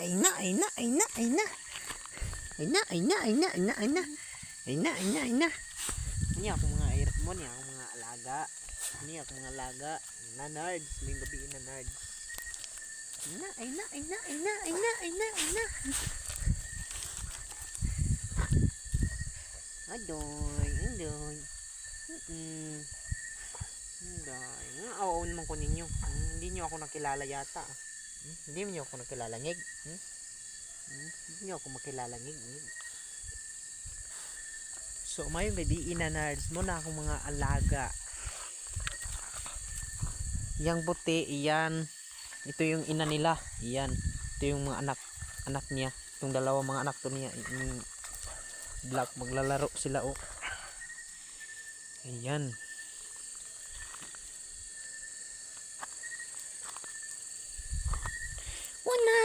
ay na, ay na, ay na, ay na. Ay na, ay na, ay na, ay na, ay na. Ay na, ay na, ay na. Ini ako mga airmon, ini ako mga alaga. Ini ako mga alaga na nerds, may gabiin na nerds. Ay na, ay na, ay na, ay na, ay na, ay na, ay na. Adoy, adoy. Adoy. Awaw naman ko ninyo. Hindi nyo ako nakilala yata. Hindi nyo ako nakilala, ngig. Hindi nyo ako makilala, ngig. So, mayong gabiin na nerds mo na akong mga alaga. Yang buti, iyan. Ito yung ina nila. Iyan. Ito yung mga anak niya. Itong dalawa mga anak to niya. Black, maglalaro sila, oh. Ayan. Wana!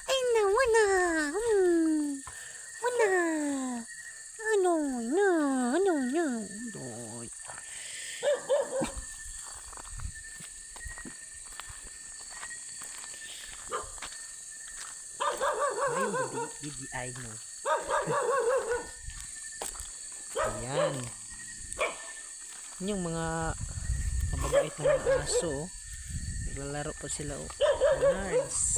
Ay na, wana! Wana! Ano na? Ano na? Doy. Ayun, BDI, no? Ayan. Yung mga mababait na mga aso, oh. Naglalaro pa sila, oh. Nice.